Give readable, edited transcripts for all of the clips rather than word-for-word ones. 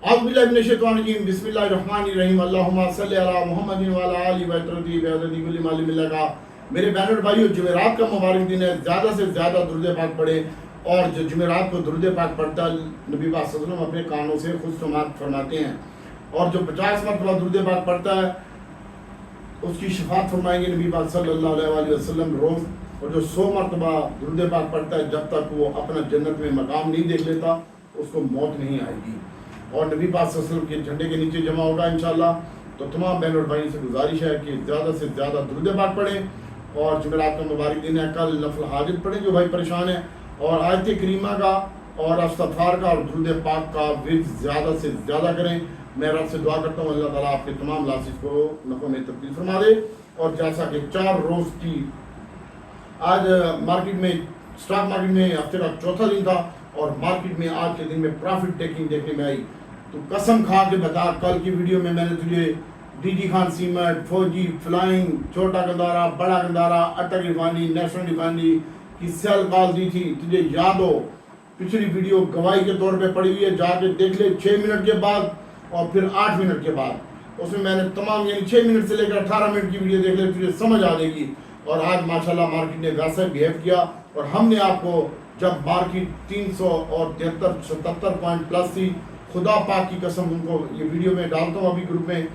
औज़ुबिल्लाहिमिनश्शैतानिर्रजीम बिस्मिल्लाहिर्रहमानिर्रहीम अल्लाहुम्मा सल्लि अला मुहम्मदिन व अला आलिहि व तरदी बिअददी कुल्ली मालिम लगा। मेरे बहनों और भाइयों, जुमेरात का मुबारक दिन है। ज़्यादा से ज़्यादा दुरूद पाक पढ़े और जो जुमेरात को दुरूद पाक पढ़ता है नबी पाक सल्लल्लाहु अलैहि वसल्लम अपने कानों से खुशनुमा फरमाते हैं, और जो 50 मरतबा दुरूद पाक पढ़ता है उसकी शफाअत फरमाएंगे नबी पाक सल्लल्लाहु अलैहि वसल्लम रोज़। और जो 100 मरतबा दुरूद पाक पढ़ता है जब तक वो अपना जन्नत में मकाम नहीं देख लेता उसको मौत नहीं आएगी और नबी पाक सल्लल्लाहु अलैहि वसल्लम के झंडे के नीचे जमा होगा इंशाल्लाह। तो तमाम बहन और भाइयों से गुजारिश है कि ज़्यादा से ज़्यादा दुरूद पाक पढ़ें और जुमेरात का मुबारक दिन है। कल नफल हाजिर पढ़ें जो भाई परेशान है, और आयत करीमा का और इस्तग़फ़ार का और दुरूद पाक का विर्द ज़्यादा से ज़्यादा करें। मैं रब से दुआ करता हूँ अल्लाह ताला आपके तमाम लासिस को नफ़ों में तब्दील फरमा दे। और जैसा कि 4 रोज़ की आज मार्केट में स्टॉक मार्केट में हफ्ते का चौथा दिन था और मार्केट में आज के दिन में प्रॉफिट टेकिंग देखने में आई। तो कसम खा के बता, कल की वीडियो में मैंने तुझे डीजी खान सीमेंट, फौजी, फ्लाइंग, छोटा गंदारा, बड़ा गंदारा, अटक रिफाइनरी, नेशनल रिफाइनरी की सेल कॉल दी थी। तुझे याद हो, पिछली वीडियो गवाही के तौर पे पड़ी हुई है, जाके देख ले 6 मिनट के बाद और फिर 8 मिनट के बाद। उसमें मैंने तमाम यानी 6 मिनट से लेकर 18 मिनट की वीडियो देख ले, तुझे समझ आ जाएगी। और आज माशाल्लाह मार्केट ने वैसे बिहेव किया और हमने आपको जब मार्केट 300 और 73 पॉइंट प्लस थी, खुदा पाक की कसम उनको ये वीडियो में डालता हूँ अभी ग्रुप में,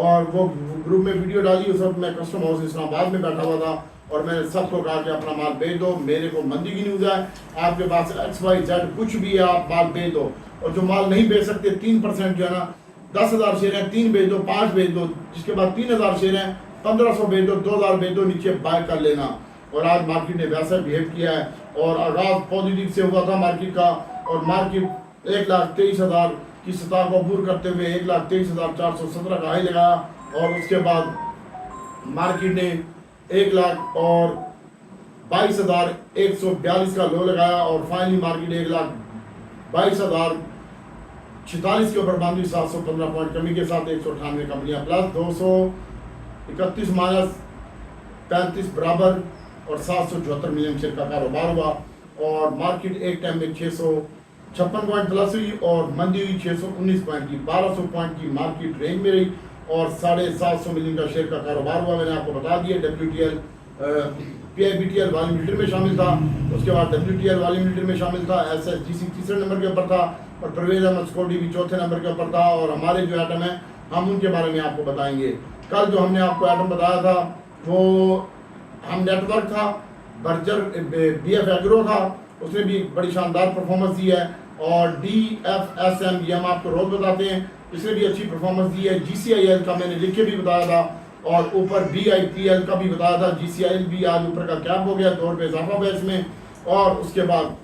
और वो ग्रुप में वीडियो डाली उस वक्त मैं कस्टम हाउस इस्लामाबाद में बैठा हुआ था और मैंने सबको कहा कि अपना माल बेच दो, मेरे को मंदी की न्यूज़ है, आपके पास XYZ कुछ भी है आप माल बेच दो। और जो माल नहीं बेच सकते 3% जो है ना, 10,000 शेयर हैं 3 बेच दो, 5 बेच दो, जिसके बाद 3,000 शेयर हैं 1,500 बेच दो, 2,000 बेच दो, नीचे बाय कर लेना। और आज मार्केट ने वैसा बिहेव किया है और आगाज पॉजिटिव से हुआ था मार्केट का, और मार्केट 1,23,000 की सतह को अबूर करते हुए 1,23,417 का हाई लगाया और उसके बाद मार्केट ने 1,22,142 का लो लगाया और फाइनली मार्केट 1,22,046 के ऊपर बांधी 715 पॉइंट कमी के साथ 198 कंपनियां प्लस, 231 माइनस 35 बराबर और 774 मिलियन शेयर का कारोबार हुआ। और मार्केट एक टाइम में 656 पॉइंट प्लस हुई और मंदी हुई 619 पॉइंट की, 1200 पॉइंट की मार्केट रेंज में रही और 750 मिलियन का शेयर का कारोबार हुआ। मैंने आपको बता दिया WTL PIBTL वॉल्यूम लीडर में शामिल था, उसके बाद WTL वॉल्यूम लीडर में शामिल था, SSGC तीसरे नंबर के ऊपर था और परवेज अहमद स्कोटी भी चौथे नंबर के ऊपर था। और हमारे जो आइटम है हम उनके बारे में आपको बताएंगे। कल जो हमने आपको आइटम बताया था वो हम नेटवर्क था, बर्जर BF एग्रो था, उसने भी बड़ी शानदार परफॉर्मेंस दी है, और DFSM ये हम आपको रोज बताते हैं, इसने भी अच्छी परफॉर्मेंस दी है। GCIL का मैंने लिख के भी बताया था और ऊपर BIPL का भी बताया था। GCIL भी आज ऊपर का कैप हो गया, 2 रुपये इजाफा हुआ इसमें। और उसके बाद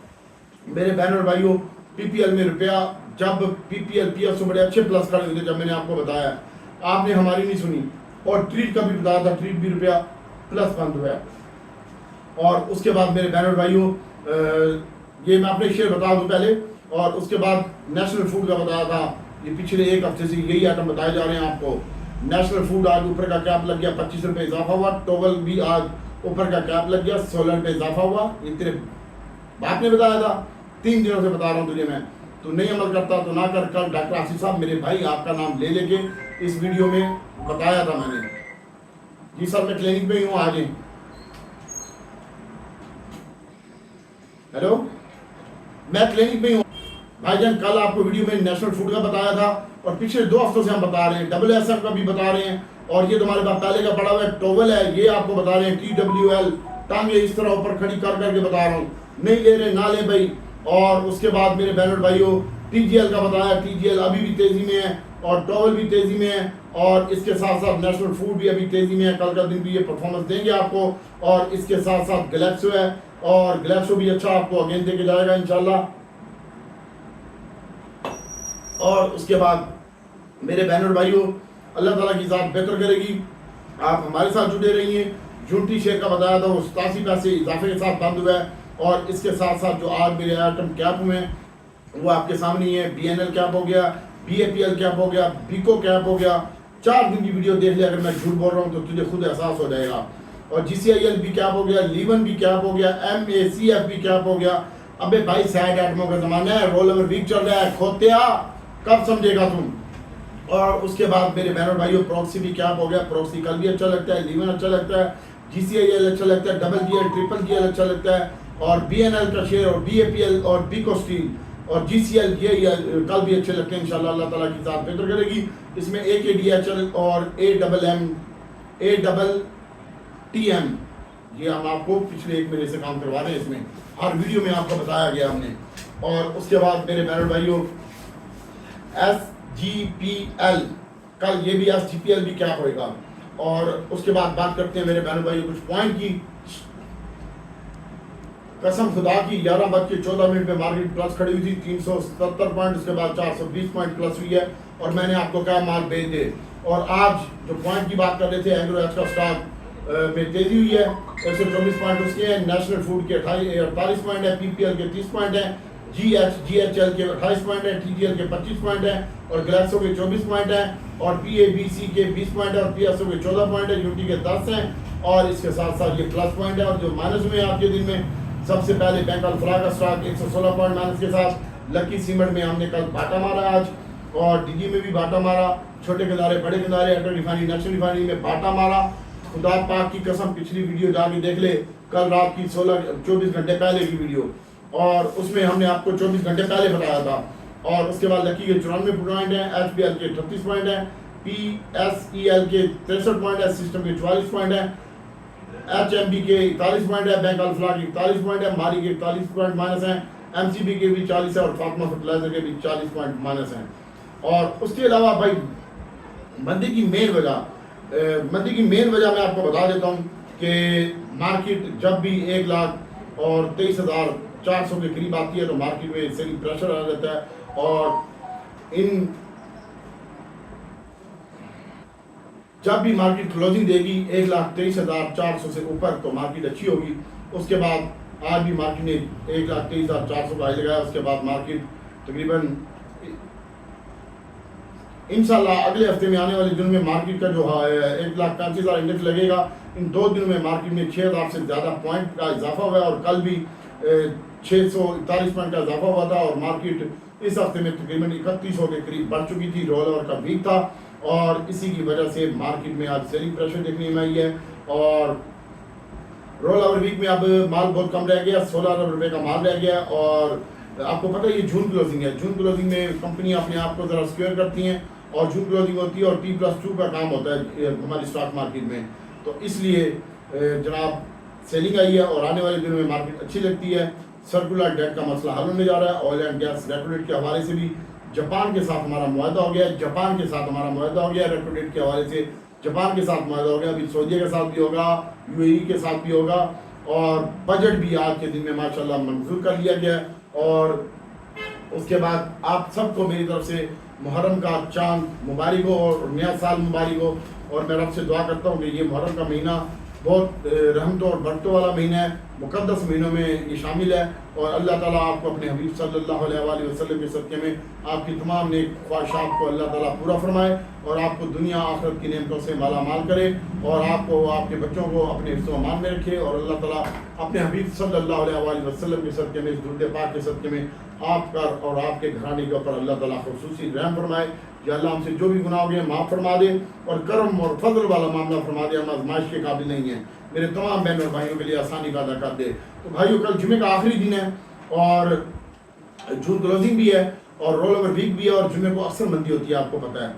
मेरे बहन और भाइयों, PPL में रुपया, जब PPL PSU बड़े अच्छे प्लस खड़े हुए थे जब मैंने आपको बताया, आपने हमारी नहीं सुनी। और ट्रीट का भी बताया था, ट्रीट भी रुपया प्लस बंद हुआ है। और उसके बाद मेरे बहन और भाइयों, ये मैं अपने शेयर बता दूं पहले, और उसके बाद नेशनल फूड का बताया था। ये पिछले एक हफ्ते से यही आइटम बताए जा रहे हैं आपको। नेशनल फूड आज ऊपर का कैप लग गया, 25 रुपये इजाफा हुआ। टोगल भी आज ऊपर का कैप लग गया, 16 रुपये इजाफा हुआ। ये तेरे बाप ने बताया था, 3 दिनों से बता रहा हूँ तुझे मैं, तू नहीं अमल करता तो ना कर। कल डॉक्टर आसिफ साहब मेरे भाई आपका नाम ले लेके इस वीडियो में बताया था मैंने। जी सर मैं क्लिनिक में ही हूँ, आ जाए। हेलो, मैं क्लिनिक में हूँ भाईजान। कल आपको वीडियो में नेशनल फूड का बताया था और पिछले 2 हफ्तों से हम बता रहे हैं, WSF का भी बता रहे हैं, और ये तुम्हारे पास पहले का पड़ा हुआ है टोवल है, ये आपको बता रहे हैं। TWL टांगे इस तरह ऊपर खड़ी कर करके बता रहा हूँ, नहीं ले रहे ना ले भाई। और उसके बाद मेरे बहन और भाइयों, TGL का बताया, TGL अभी भी तेजी में है और टोवल भी तेजी में है, और इसके साथ साथ नेशनल फूड भी अभी तेजी में है। कल का दिन भी ये परफॉर्मेंस देंगे आपको। और इसके साथ साथ गैलेक्सो है, और गैलेक्सो भी अच्छा आपको अगेन देके जाएगा इंशाल्लाह। और उसके बाद मेरे बहन और भाइयों, अल्लाह ताला की ज़ात बेहतर करेगी, आप हमारे साथ जुड़े रहिए। यूनिटी शेयर का बताया था वो 87 पैसे इजाफे के साथ बंद हुआ है। और इसके साथ साथ जो आज मेरे आइटम कैप हुए हैं वो आपके सामने ही है। BNL कैप हो गया, BAPL कैप हो गया, BICO कैप हो गया। 4 दिन की वीडियो देख ले, अगर मैं झूठ बोल रहा हूँ तो तुझे खुद एहसास हो जाएगा। और GCIL भी कैप हो गया, लीवन भी कैप हो गया, MACF भी कैप हो गया। अबे भाई सैड आइटमों का जमाना है, रोल ओवर वीक चल रहा है, खोतिया कब समझेगा तुम। और उसके बाद मेरे बहनों भाइयों प्रॉक्सी भी क्या हो गया, प्रॉक्सी कल भी अच्छा लगता है, लीवन अच्छा लगता है, GCIL अच्छा लगता है, डबल GL ट्रिपल GL अच्छा लगता है, और BNL का शेयर और BAPL और बीको स्टील और GCL ये कल भी अच्छे लगते हैं इंशाल्लाह। अल्लाह ताला की साथ बेहतर करेगी। इसमें AKDHL और ATM ये हम आपको पिछले 1 महीने से काम करवा रहे हैं, इसमें हर वीडियो में आपको बताया गया हमने। और उसके बाद मेरे बहनों भाइयों SGPL कल ये भी SGPL भी क्या होएगा। और उसके बाद बात करते हैं मेरे बहनों भाइयों कुछ पॉइंट की। कसम खुदा की 11:14 पे मार्केट प्लस खड़ी हुई थी 370 पॉइंट, उसके बाद 420 पॉइंट प्लस हुई है और मैंने आपको कहा माल बेच दे। और आज जो पॉइंट की बात कर रहे थे, एग्रो एच का स्टॉक में तेजी हुई है, 124 पॉइंट उसके हैं, नेशनल फूड के 48 पॉइंट है, PPL के 30 पॉइंट है, GHL के 28 पॉइंट है, TGL के 25 पॉइंट है और ग्लैक्सो के 24 पॉइंट है और PABC के 20 पॉइंट है और PSO के 14 पॉइंट है, UT के 10 हैं और इसके साथ साथ ये प्लस पॉइंट है। और जो माइनस में आज के दिन में सबसे पहले बैंक अल्फ्रा का स्टॉक 116 पॉइंट माइनस के साथ, लकी सीमेंट में हमने कल बाटा मारा आज और DG में भी बाटा मारा, छोटे किनारे बड़े किनारे अटल रिफाइनरी नेशनल रिफाइनरी में बाटा मारा। खुदा पाक की कसम पिछली वीडियो जाके देख ले, कल रात की 24 घंटे पहले की वीडियो, और उसमें हमने आपको 24 घंटे पहले बताया था। और उसके बाद लकी के 94 पॉइंट है, HBL के 38 पॉइंट है, PSEL के 63 पॉइंट है, सिस्टम के 44 पॉइंट है, HMB के 41 पॉइंट है, बैंक अल्फ्ला के 41 पॉइंट है, मारी के 41 पॉइंट माइनस है, MCB के भी 40 है और फातिमा फर्टिलाइजर के भी 40 पॉइंट माइनस है। और उसके अलावा भाई मंदी की मेन वजह मैं आपको बता देता हूँ कि मार्केट जब भी 1,23,400 के करीब आती है तो मार्केट में सेलिंग प्रेशर आ जाता है। और जब भी मार्केट क्लोजिंग देगी 1,23,400 से ऊपर तो मार्केट अच्छी होगी। उसके बाद आज भी मार्केट ने 1,23,400 का हाई लगाया, उसके बाद मार्केट तकरीबन इंशाल्लाह अगले हफ्ते में आने वाले दिनों में मार्केट का जो है 1,85,000 इंडेक्स लगेगा। इन 2 दिनों में मार्केट में 6,000 से ज़्यादा पॉइंट का इजाफा हुआ है और कल भी 641 पॉइंट का इजाफा हुआ था और मार्केट इस हफ्ते में तकरीबन 3100 के करीब बढ़ चुकी थी। रोल ओवर का वीक था और इसी की वजह से मार्केट में आज सेलिंग प्रेशर देखने में आई है। और रोल ओवर वीक में अब माल बहुत कम रह गया, 16 अरब रुपये का माल रह गया। और आपको पता है ये जून क्लोजिंग है, जून क्लोजिंग में कंपनी अपने आप को ज़रा सिक्योर करती हैं और जून क्लोजिंग होती है और T+2 का काम होता है हमारी स्टॉक मार्केट में, तो इसलिए जनाब सेलिंग आई है और आने वाले दिनों में मार्केट अच्छी लगती है। सर्कुलर डेट का मसला हल होने जा रहा है। Oil and gas repo rate के हवाले से भी जापान के साथ हमारा मुआहदा हो गया है, रेपो रेट के हवाले से जापान के साथ मुआहदा हो गया, अभी सऊदीया के साथ भी होगा, UAE के साथ भी होगा। और बजट भी आज के दिन में माशाल्लाह मंजूर कर लिया गया। और उसके बाद आप सबको मेरी तरफ से मुहर्रम का चांद मुबारक हो और नया साल मुबारक हो। और मैं रब से दुआ करता हूँ कि ये मुहर्रम का महीना बहुत रहमतों और बरकतों वाला महीना है, मुक़द्दस महीनों में ये शामिल है। और अल्लाह ताला आपको अपने हबीब सल्लल्लाहु अलैहि वसल्लम के सदक़े में आपकी तमाम नेक ख्वाहिशात को अल्लाह ताला पूरा फरमाए और आपको दुनिया आखिरत की नेमतों से माला माल करे और आपको आपके बच्चों को अपने हिफ्ज़ व अमान में रखे। और अल्लाह ताला अपने हबीब सल्लल्लाहु अलैहि वसल्लम के सदक़े में, इस दुरूद पाक के सदक़े में आपका और आपके घराने के ऊपर अल्लाह ताला खुसूसी रहम फरमाए। या अल्लाह हमसे जो भी गुनाह हो गए माफ़ फरमा दे और करम और फजल वाला मामला फरमा दे। हम आजमाइश के काबिल नहीं है, मेरे तमाम बहन और भाइयों के लिए आसानी पैदा कर दे। तो भाइयों कल जुमे का आखिरी दिन है और जून क्लोजिंग भी है और रोल ओवर वीक भी है और जुमे को अक्सर मंदी होती है, आपको पता है।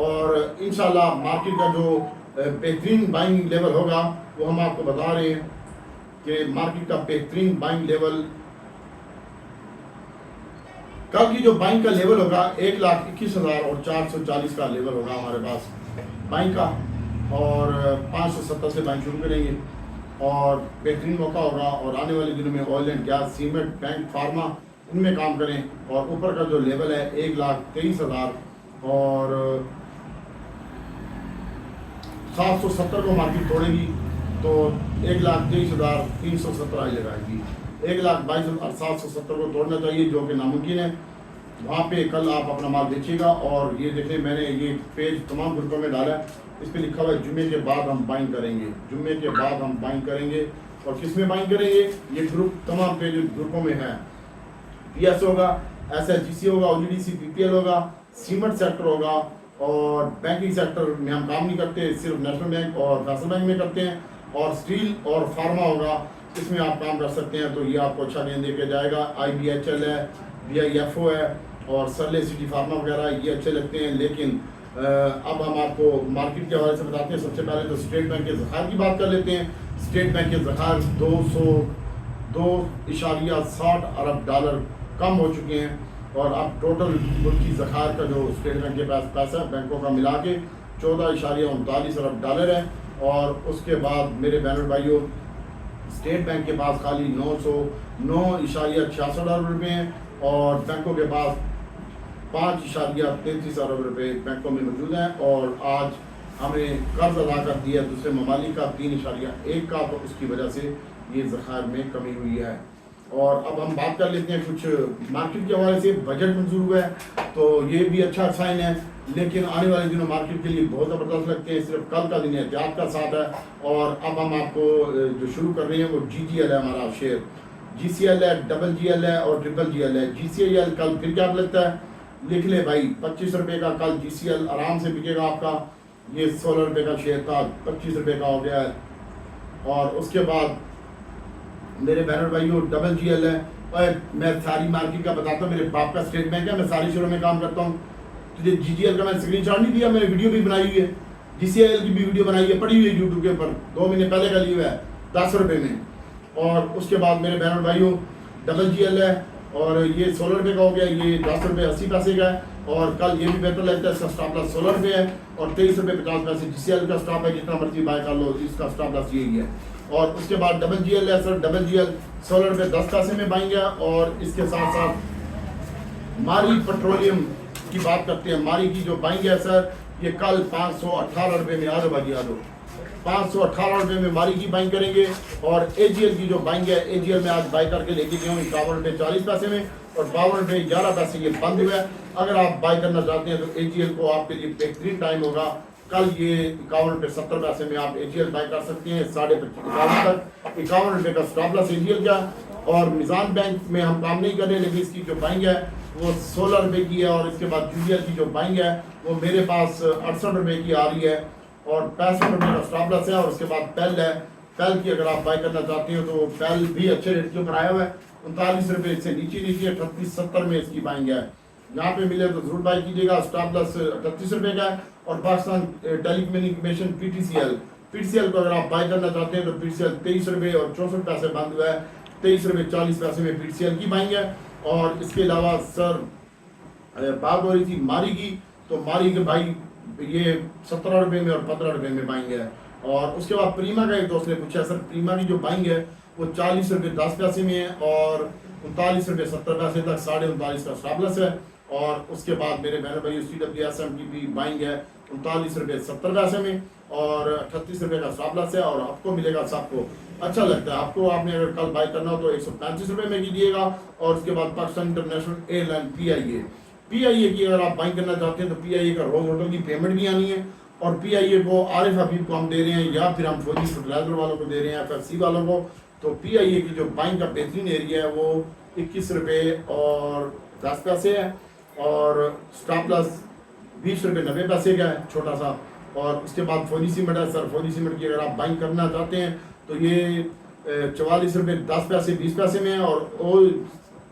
और इंशाल्लाह मार्केट का जो बेहतरीन बाइंग लेवल होगा वो हम आपको बता रहे हैं कि मार्केट का बेहतरीन बाइंग लेवल कल की जो बाइंग का लेवल होगा 1,21,440 का लेवल होगा हमारे पास बाइंग का। और 570 से बाइंग शुरू करेंगे और बेहतरीन मौका होगा। और आने वाले दिनों में oil and gas, cement, bank, pharma इनमें काम करें। और ऊपर का जो लेवल है 1,23,000 और 770 को मार्केट तोड़ेगी तो 1,23,317 ही लगाएगी। 1,22,770 को तोड़ना चाहिए जो कि नामुमकिन है। वहाँ पे कल आप अपना माल बेचिएगा। और ये देखें मैंने ये पेज तमाम ग्रुपों में डाला है, इस पर लिखा हुआ है जुम्मे के बाद हम बाइंग करेंगे, जुम्मे के बाद हम बाइंग करेंगे। और किस में बाइंग करेंगे, ये ग्रुप तमाम पेज ग्रुपों में है। PS होगा, SHGC होगा, OGDC, PPL होगा, सीमेंट सेक्टर होगा और बैंकिंग सेक्टर में हम काम नहीं करते, सिर्फ नेशनल बैंक और फैसल बैंक में करते हैं। और स्टील और फार्मा होगा, इसमें आप काम कर सकते हैं, तो ये आपको अच्छा गेंद दे के जाएगा। IBHL है, BIFO है और सरले सिटी फार्मा वगैरह ये अच्छे लगते हैं। लेकिन अब हम आपको मार्केट के हवाले से बताते हैं। सबसे पहले तो स्टेट बैंक के ज़खायर की बात कर लेते हैं। स्टेट बैंक के ज़खायर 202.60 अरब डॉलर कम हो चुके हैं और अब टोटल मुल्की ज़खायर का जो स्टेट बैंक के पास पैसा है बैंकों का मिला के 14.39 अरब डॉलर है। और उसके बाद मेरे बहन भाइयों, स्टेट बैंक के पास खाली 909.66 अरब रुपये हैं और बैंकों के पास 5.33 अरब रुपये बैंकों में मौजूद हैं। और आज हमें कर्ज अदा कर दिया दूसरे ममालिक का 3.1 का, तो उसकी वजह से ये ज़खायर में कमी हुई है। और अब हम बात कर लेते हैं कुछ मार्केट के हवाले से। बजट मंजूर हुआ है तो ये भी अच्छा साइन है, लेकिन आने वाले दिनों मार्केट के लिए बहुत ज़बरदस्त लगते हैं। सिर्फ कल का दिन एहतियात का साथ है। और अब हम आपको जो शुरू कर रहे हैं वो GGL है, हमारा शेयर GCL है, GGL है और GGL है। GCL कल फिर क्या लगता है, लिख ले भाई, 25 रुपये का कल GCL आराम से बिकेगा आपका। ये 16 रुपये का शेयर था, 25 रुपये का हो गया है। और उसके बाद मेरे बहन भाइयों GGL है। और मैं सारी मार्केट का बताता हूँ, मेरे बाप का स्टेट बैंक है, मैं सारी शेयरों में काम करता हूँ। तुझे GGL का मैंने स्क्रीनशॉट नहीं दिया, मैंने वीडियो भी बनाई हुई है, GCL की भी वीडियो बनाई है, पड़ी हुई है यूट्यूब के ऊपर, 2 महीने पहले का लिया हुआ है 10 रुपये में। और उसके बाद मेरे बहन भाइयों GGL है और ये 16 रुपये का हो गया, ये 10 रुपये 80 पैसे का है। और कल ये भी बेहतर लगता है, इसका स्टॉप लॉस 16 रुपये है और 23 रुपये 50 पैसे GCL का स्टॉप है। जितना मर्जी बाय कर लो, इसका स्टॉप लॉस यही है। और उसके बाद GGL है सर, GGL 16 रुपये 10 पैसे में बाएंगे। और इसके साथ साथ मारी पेट्रोलियम की बात करते हैं। मारी की जो बाइंग है सर, ये कल 518 रुपये में, याद भाई याद हो, 518 रुपये में मारी की बाइंग करेंगे। और AGL की जो बाइंग है, AGL में आज बाई करके लेके गए हूँ 51 रुपये 40 पैसे में और 52 रुपये 11 पैसे ये बंद हुआ है। अगर आप बाई करना चाहते हैं तो AGL को आपके लिए बेहतरीन टाइम होगा। कल ये 51 रुपये 70 पैसे में आप AGL बाई कर सकते हैं 51.5 तक। 51 रुपये का स्टॉप लॉस AGL का। और मिजान बैंक में हम काम नहीं कर रहे, लेकिन इसकी जो बाइंग है वो 16 रुपये की है। और इसके बाद GGL की जो बाइंग है वो मेरे पास 68 रुपये की आ रही है और 65 रुपये का स्टॉप लॉस है। और उसके बाद पेल है, पेल की अगर आप बाई करना चाहते हो तो पेल भी अच्छे रेट के ऊपर आया हुआ है, 39 रुपये से नीचे 38-70 में इसकी बाइंग है। यहाँ पे मिले तो जरूर बाई कीजिएगा। स्टॉप लॉस 38 रुपये का है। और पाकिस्तान टेलीकम्युनिकेशन PTCL को अगर आप बाई करना चाहते हैं तो PTCL 23 रुपये और 64 पैसे बंद हुआ है, 23 रुपये 40 पैसे में PTCL की बाइंग है। और इसके अलावा सर बात हो रही थी मारी की, तो मारी के भाई ये 17 रुपये में और 15 रुपये में बाइंग है। और उसके बाद प्रीमा का एक दोस्त ने पूछा सर, प्रीमा की जो बाइंग है वो 40 रुपये 10 पैसे में है और 39 रुपये 70 पैसे तक 39.5 का स्टॉप लॉस है। और उसके बाद मेरे बहन भाई CWSM की भी बाइंग है 39 रुपये 70 पैसे में और 38 रुपये का स्टॉप लॉस है। और आपको मिलेगा, सबको अच्छा लगता है आपको, आपने अगर कल बाई करना हो तो 135 रुपये में कीजिएगा। और उसके बाद पाकिस्तान इंटरनेशनल एयरलाइन PIA की अगर आप बाई करना चाहते हैं तो PIA का रोज होटल की पेमेंट भी आनी है। और PIA को आरिफ हबीब को हम दे रहे हैं या फिर हम फौजी फर्टिलाइजर वालों को दे रहे हैं, FFC वालों को। तो PIA की जो बाइंग का बेहतरीन एरिया है वो 21 रुपये और 10 पैसे है और स्टॉप लॉस 20 रुपये 90 पैसे का है छोटा सा। और उसके बाद फौजी सीमेंट है सर, फौजी सीमेंट की अगर आप बाइंग करना चाहते हैं तो ये 44 रुपये 10 पैसे 20 पैसे में है। और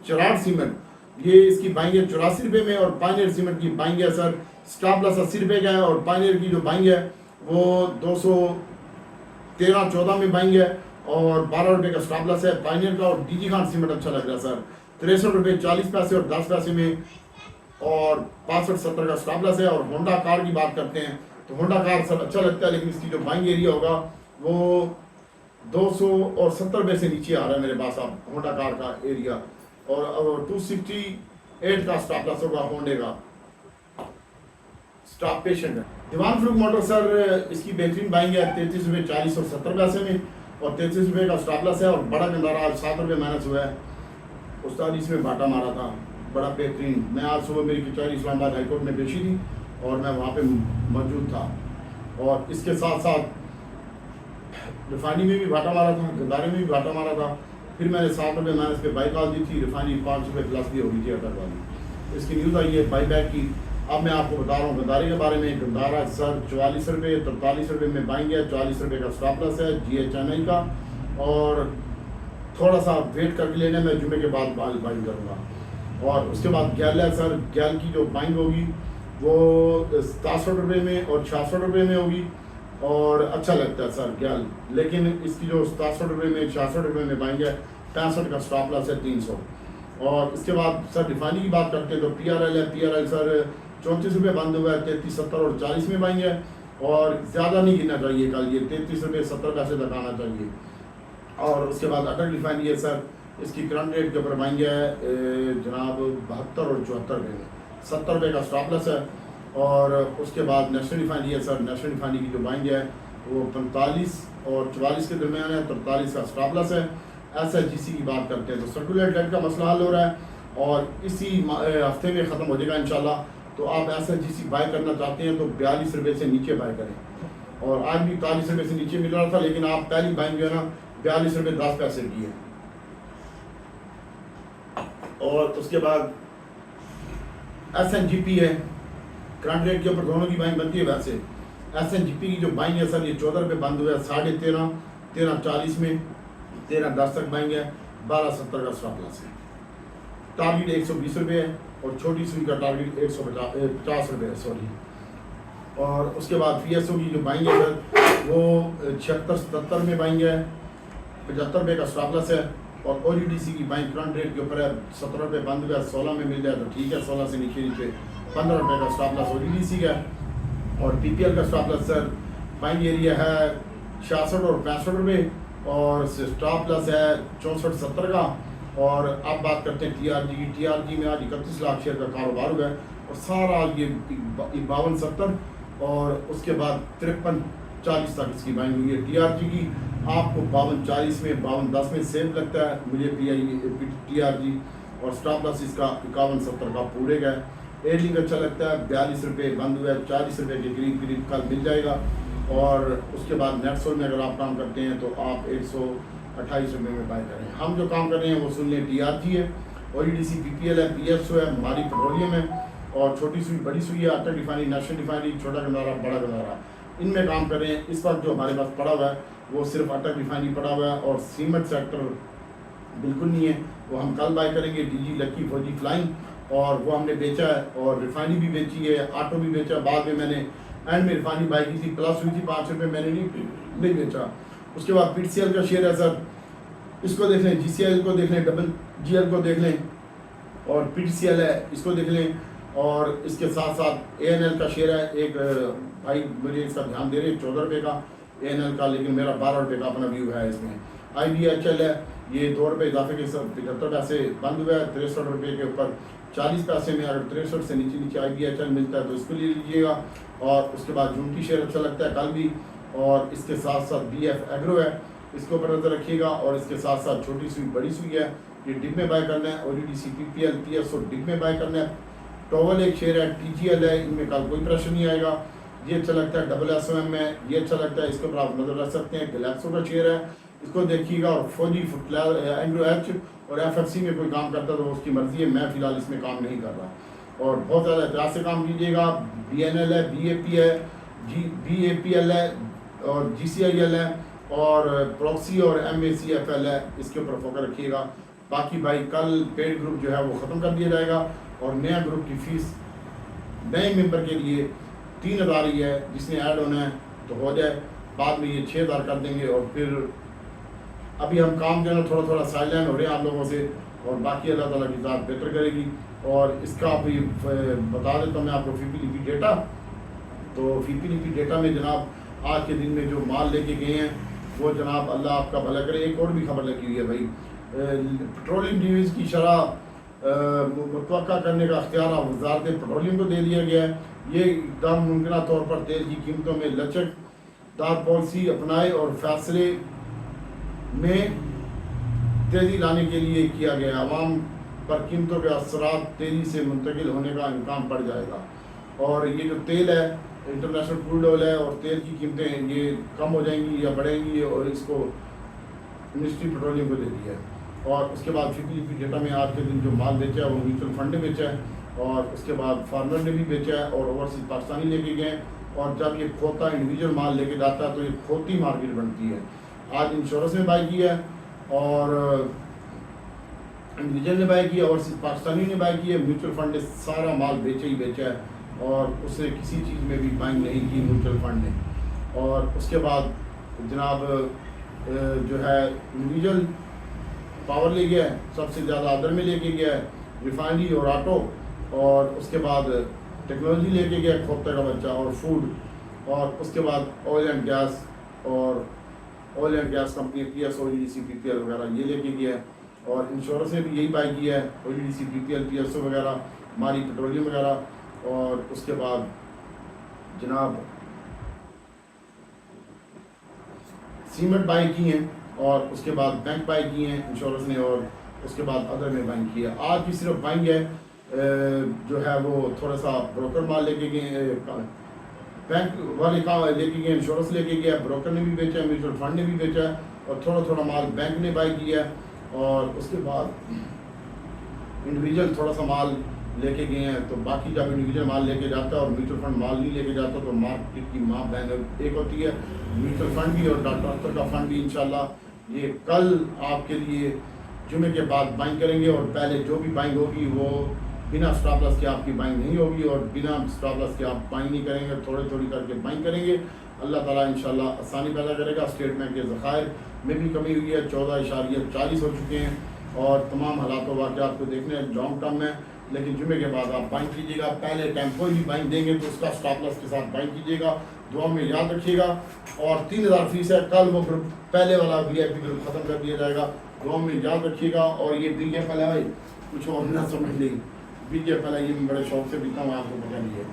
चिराग सीमेंट ये इसकी बाइंग है 84 रुपये में। और पायनियर सीमेंट की बाइंग है सर, स्टॉप लॉस 80 रुपये का है और पायनियर की जो बाइंग है वो 213-14 में बाइंग है और 12 रुपये का स्टॉप लॉस है पायनियर का। और DG खान सीमेंट अच्छा लग रहा है सर, 63 रुपये 40 पैसे और 10 पैसे में और 65-70 का स्टॉप लॉस है। और होंडा कार की बात करते हैं तो होंडा कार सर अच्छा लगता है, लेकिन इसकी जो बाइंग एरिया होगा वो 270 रुपये से नीचे आ रहा है मेरे पास अब होंडा कार का एरिया। और 268 का स्टॉप लॉस होगा होंडे का। स्टॉप पेशेंट है दीवान फ्रूक मोटर सर, इसकी बेहतरीन बाइंग है 33 रुपये 40 और 70 पैसे में और 33 रुपये का स्टॉप लॉस है। और बड़ा गंदारा आज 7 रुपये माइनस हुआ है, उस्ताद इसमें बाटा मारा था बड़ा बेहतरीन। मैं आज सुबह मेरी कचहरी इस्लामाबाद हाईकोर्ट में पेशी थी और मैं वहाँ पे मौजूद था। और इसके साथ साथ रिफाइनरी में भी घाटा मारा था, गंदारे में भी घाटा मारा था। फिर मैंने 7 रुपये माइनस पे बाई कॉल दी थी, रिफाइनरी 5 रुपये प्लस दी होगी थी अटक वाली। इसकी न्यूज़ आई है बाई बैक की। अब मैं आपको बता रहा हूँ गद्दारी के बारे में। गद्दारा सर 44 रुपये 43 रुपये में बाइंग है, 44 रुपये का स्टॉप लॉस है GHNI का, और थोड़ा सा वेट करके लेना, मैं जुमे के बाद बाइंग करूँगा। और उसके बाद गैल है सर, गैल की जो बाइंग होगी वो 67 रुपये में और 66 रुपये में होगी, और अच्छा लगता है सर गैल, लेकिन इसकी जो 67 रुपये में 66 रुपये में बाइंग है, 65 का स्टॉप लॉस है 300। और इसके बाद सर रिफाइनरी की बात करते हैं तो PRL है, PRL सर 34 रुपये बंद हुआ है, 33, 70 और 40 में बाइंग है, और ज़्यादा नहीं गिरना चाहिए कल, ये 33 रुपये 70 पैसे तक आना चाहिए। और उसके बाद अटक रिफाइनरी है सर, इसकी करंट रेट के ऊपर बाइंग है जनाब 72 और 74 रुपये में, 70 रुपये का स्टॉप लॉस है। और उसके बाद नेशनल रिफाइनरी है सर, नेशनल रिफाइनरी की जो बाइंग है वो 45 और 44 के दरमियान है, 43 का स्टॉप लॉस है। SHGC की बात करते हैं तो सर्कुलर डेट का मसला हल हो रहा है, और इसी हफ्ते में ख़त्म हो जाएगा इंशाल्लाह। तो आप SHGC बाय करना चाहते हैं तो 42 रुपये से नीचे बाय करें, और आज भी 43 रुपये से नीचे मिल रहा था, लेकिन आप पहली बाइंग जो है ना 42 रुपये 10 पैसे की है। और उसके बाद SNGP है, करंट रेट के ऊपर दोनों की बाइंग बनती है। वैसे SNGP की जो बाइंग है सर, ये 14 रुपये बंद हुआ है, 13.5 13.40 में 13.10 तक बाइंग है, 12.70 का स्टॉप लॉस है। टारगेट 120 रुपये है, और छोटी सुई का टारगेट 150 रुपये है, सॉरी। और उसके बाद PSO की जो बाइंग है सर वो 76-77 में बाइंग है, 75 रुपये का स्टॉप लॉस है। और OGDC की बाइंग करंट रेट के ऊपर है, 17 रुपये बंद हुआ है, 16 में मिल जाए तो ठीक है, 16 से नीचे 15 रुपये का स्टॉप लॉस OGDC का। और PPL का stop loss sir buying area है 66 और 65 रुपये, और स्टॉप लॉस है 64-70 का। और अब बात करते हैं TRG की। TRG में आज 31 लाख शेयर का कारोबार हुआ है, और सारा ये 52-70 और उसके बाद 53-40 तक इसकी बाइंग हुई है। TRG की आपको 52-40 में 52-10 में सेम लगता है मुझे TRG, और स्टॉप लॉस इसका 51-70 का पूरे का है। एयरलिंक अच्छा लगता है, 42 रुपये बंद हुआ है, 40 रुपये के करीब कल मिल जाएगा। और उसके बाद नेटसोल में अगर आप काम करते हैं तो आप 128 रुपये में बाय करें। हम जो काम कर रहे हैं वो सुन लें, TRG है, OGDC PPL है, PSO है, मारी पेट्रोलियम है, और छोटी सुई बड़ी सुई है, अटक रिफाइनरी, नेशनल रिफाइनरी, छोटा गंदारा, बड़ा गंदारा, इनमें काम कर रहे हैं। इस वक्त जो हमारे पास पड़ा हुआ है वो सिर्फ अटक रिफाइनरी पड़ा हुआ है, और सीमेंट सेक्टर बिल्कुल नहीं है, वो हम कल बाय करेंगे। DG लकी फौजी फ्लाइंग, और वो हमने बेचा है, और रिफाइनरी भी बेची है, ऑटो भी बेचा। बाद में मैंने एंड में रिफाइनरी बाई की थी, प्लस हुई थी 5 रुपये, मैंने नहीं बेचा। उसके बाद PTCL का शेयर है सर, इसको देख लें, GCL को देख लें, GL को देख लें, और PTCL है, इसको देख लें। और इसके साथ साथ ANL का शेयर है, एक भाई मुझे इसका ध्यान दे रहे हैं, 14 रुपये का ANL का, लेकिन मेरा 12 रुपये का अपना व्यू है इसमें। IBHL है, ये 2 रुपये इजाफे के साथ 75 पैसे बंद हुआ है, 63 रुपये के ऊपर 40 पैसे में। अगर 63 से नीचे IBHL मिलता है तो इसको ले लीजिएगा। और उसके बाद झुमकी शेयर अच्छा लगता है कल भी, और इसके साथ साथ BF एग्रो है, इसके ऊपर नजर रखिएगा। और इसके साथ साथ छोटी सुई बड़ी सुई है, ये डिप में बाय करना है। OGDC PPL PSO डिप में बाय करना है। टोवल एक शेयर है, TGL है, इनमें कल कोई प्रेशर नहीं आएगा, ये अच्छा लगता है। SSOM में ये अच्छा लगता है, इसके ऊपर आप नजर रख सकते हैं। गैलेक्सो का शेयर है, इसको देखिएगा। और फौजी एंग्रो एच और FFC में कोई काम करता है तो उसकी मर्जी है, मैं फिलहाल इसमें काम नहीं कर रहा। और बहुत ज़्यादा एहतियात से काम कीजिएगा। BNL है, BAP है, BAPL है, और GCIL है, और प्रॉक्सी और MACFL है, इसके ऊपर फोकस रखिएगा। बाकी भाई कल पेड ग्रुप जो है वो ख़त्म कर दिया जाएगा, और नया ग्रुप की फ़ीस नए मेंबर के लिए 3000 ही है, जिसने ऐड होना है तो हो जाए, बाद में ये 6000 कर देंगे। और फिर अभी हम काम जो है थोड़ा थोड़ा साइलेंट हो रहे हैं आप लोगों से, और बाकी अल्लाह ताला की ज़ात बेहतर करेगी। और इसका अभी बता देता हूँ मैं आपको FIPLIPI डेटा। तो FIPLIPI डेटा में जनाब आज के दिन में जो माल लेके गए हैं वो जनाब अल्लाह आपका भला करे। एक और भी खबर लगी हुई है भाई, पेट्रोलियम डिवीज़ की शरह मुतवक्का करने का अख्तियार वज़ारत पेट्रोलियम को दे दिया गया है। ये एकदम मुमकिन तौर पर तेल की कीमतों में लचकदार पॉलिसी अपनाए और फैसले में तेज़ी लाने के लिए किया गया। आवाम पर कीमतों के असरात तेज़ी से मुंतकिल होने का इम्कान पड़ जाएगा। और ये जो तेल है, इंटरनेशनल क्रूड ऑयल है, और तेल की कीमतें ये कम हो जाएंगी या बढ़ेंगी, और इसको मिनिस्ट्री पेट्रोलियम को दे दिया है। और उसके बाद FIPLIPI डेटा में आज के दिन जो माल बेचा है वो म्यूचुअल फंड ने बेचा है, और उसके बाद फार्मर ने भी बेचा है और ओवरसीज पाकिस्तानी लेके गए। और जब ये खोता इंडिविजुअल माल लेके जाता है तो ये खोती मार्केट बनती है। आज इंश्योरेंस ने बाई किया है और इंडिविजुअल ने बाई किया, ओवरसीज पाकिस्तानी ने बाई किया, म्यूचुअल फंड ने सारा माल बेचा ही बेचा है और उसने किसी चीज़ में भी बाइंग नहीं की म्यूचुअल फंड ने। और उसके बाद जनाब जो है इंडिविजुअल पावर ले गया है, सबसे ज़्यादा अदर में लेके गया है, रिफाइनरी और ऑटो, और उसके बाद टेक्नोलॉजी लेके गया खोपते का बच्चा और फूड, और उसके बाद ऑयल एंड गैस और oil and gas company PS, OGDC, PPL वगैरह ये लेके गया है। और इंश्योरेंस ने भी यही बाई किया है, OGDC, PPL, PSO वगैरह, मारी पेट्रोलियम वगैरह। और उसके बाद जनाब सीमेंट बाई की हैं और उसके बाद बैंक बाई की हैं इंश्योरेंस ने, और उसके बाद अदर में बाइंग किया। आज की सिर्फ बाइंग है जो है वो थोड़ा सा ब्रोकर माल लेके गए, बैंक वाले का लेके गए, इंश्योरेंस लेके गया, ब्रोकर ने भी बेचा है, म्यूचुअल फंड ने भी बेचा है, और थोड़ा थोड़ा माल बैंक ने बाई किया है। और उसके बाद इंडिविजुअल थोड़ा सा माल लेके गए हैं। तो बाकी जब इंडिविजुअल माल लेके जाता है और म्यूचुअल फंड माल नहीं लेके जाता तो मार्केट की माँ बहन एक होती है, म्यूचुअल फंड भी और डॉक्टर का फंड भी। इंशाल्लाह ये कल आपके लिए जुमे के बाद बाइंग करेंगे, और पहले जो भी बाइंग होगी वो बिना स्टॉप लॉस के आपकी बाइंग नहीं होगी, और बिना स्टॉप लॉस के आप बाइंग नहीं करेंगे, थोड़ी थोड़ी करके बाइंग करेंगे। अल्लाह ताला इंशाल्लाह आसानी पैदा करेगा। स्टेट बैंक के ज़खायर में भी कमी हुई है, 14.40 हो चुके हैं, और तमाम हालात वाक़यात को देखने लॉन्ग टर्म में। लेकिन जुमे के बाद आप बाइंग कीजिएगा, पहले टाइम कोई भी बाइंग देंगे तो उसका स्टॉप लॉस के साथ बाइंग कीजिएगा। दुआ में याद रखिएगा। और 3000 फीस है, कल वो ग्रुप पहले वाला VIP ग्रुप ख़त्म कर दिया जाएगा। दुआ में याद रखिएगा। और ये BJP वाला है, कुछ और ना समझ ली, BJP वाला ये बड़े शौक से पीता हूँ, आपको पता नहीं है।